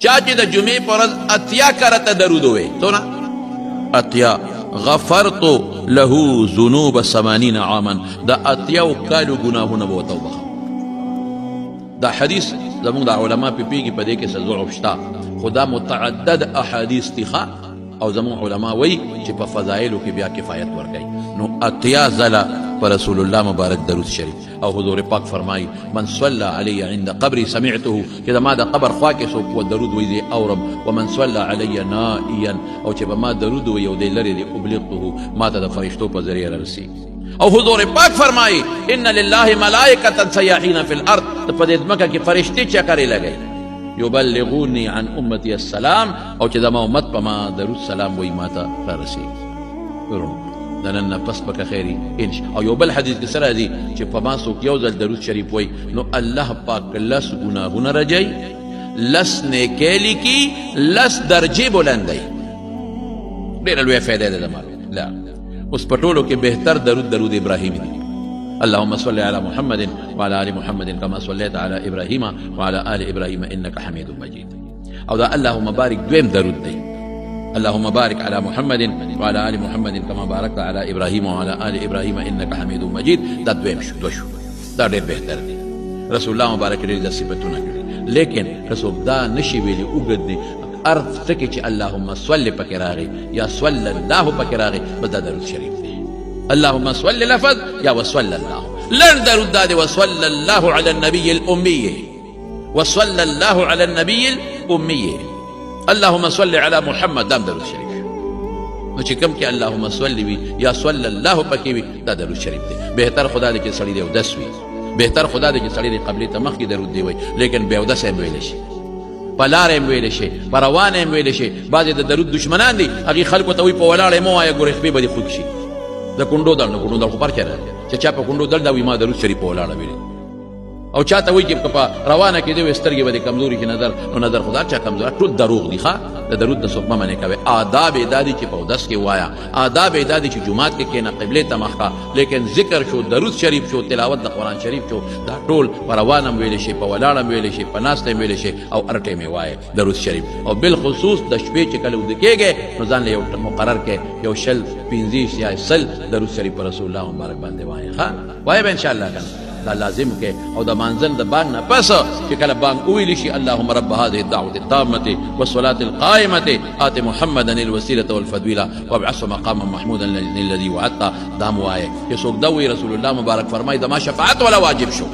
چا چې د جمعې په ورځ اتیا کرته درود ووایي څونه اتیا غفرت له ذنوب 80 عاما دا اتیاو کالو گناهونه به ورته وبخم. دا حدیث زمونږ د علما پې پیږي په دې کې څه ضعف شته خو دا متعدد احادیث دي او زمونږ علما وایي چې په فضایلو کې بیا کفایت ورکوي. نو اتیا ځله پر رسول الله مبارک درود شریف او حضور پاک فرمایي من صلى علی عند قبری سمعته چې زما د قبر خوا کې څوک و درود وایي زه اورم ومن صلى علی نائیا او چې به ما درود وایي او دی لرې دی ابلغته ما ته د فرشتو په ذریعه رارسي. او حضور پاک فرمایي ان لله ملائکة سیاحین فی الارض په دې ځمکه کې فرشتې چکرې لګوي یبلغونی عن امتی السلام او چې زما امت په ما درود سلام وایي ما ته رارسي. د نن نه پس پکه خیري او یو بل حدیث کې سره راځي چې په ما څوک یو ځل درود شریف وایي نو الله پاک لس ګناهونه رجوي لس نیکۍ لیکي لس درجې بلندوي. ډېره لویه فایده ده د معلوم لا اوس په ټولو کې بهتر درود ابراهیمي دی. اللهم صل على محمد وعلى ال محمد كما صليت على ابراهيم وعلى ال ابراهيم انك حميد مجيد. او دا اللهم بارك دویم درود دی. اللهم بارك على محمد وعلى ال محمد كما باركت على ابراهيم وعلى ال ابراهيم انك حميد مجيد. دا دویم شو دا ډېر بهتر دی. رسول الله مبارک ډېر د صفاتونه کړي لیکن رسول دا نشي ویلي اوږد دی ارث ټکي چې اللهم صل پکې راغی یا صلی الله پکې راغی بس دا درود شریف دی. اللهم صل لفظ یا وصلى الله لن درود دا دی وصلى الله على النبي الامي وصلى الله على النبي الامي. اللهم صل على محمد دام درود شریف نو چې کوم کې اللهم صل وي یا صلی الله پکې وي دا درود شریف دی. بهتر خدا دې چې سړی دی اودس وي بهتر خدا دې چې سړی دی قبلې ته مخکې درود دی وي لیکن بې اودسه هم ویلی شي په لاره هم ویلی شي په روانه هم ویلی شي. بعضې د درود دشمنان دي هغې خلکو ته وایي په ولاړه یې مه وایه ګورې خپې به دې خوږ شي د کونډو دړ نه کونډو دړ خو پر چېرې چې چا په کونډو دړ دا وایي ما درود شریف په ولاړه ویلي او چاته وایي چې په روانه کې دی سترګې به دې کمزوري شي نظر خدا چا کمزوری ټول دروغ دي ښه د درود د څوک مه منې کوئ. آداب یې دا دي چې په اودس کې ووایه آداب یې دا دي چې جومات کې کښېنه قبلې ته مخ کړه لیکن ذکر شو درود شریف شو تلاوت د قرآن شریف شو دا ټول په روانه هم ویلی شي په ولاړه هم ویلی شي په ناسته هم ویلی شي او هر ټایم یې وایه درود شریف. او بالخصوص د شپې چې کله وده کېږئ نو ځان له یو مقرر کې یو 50 یا 100 درود شریف په رسول الله مبارک باندې وایه ښه وایه به انشاءالله کنه دا لازم کې او د مانځن د بانګ نه پس چې کله بانګ وویلی شي اللهم رب هذه الدعوة التامة والصلاة القائمة آت محمدا الوسيلة والفضيلة وابعثه مقاما محمودا الذي وعدته دا مو وایه چې څوک دا وایي رسول الله مبارک فرمایي د ما شفاعت ولا واجب شو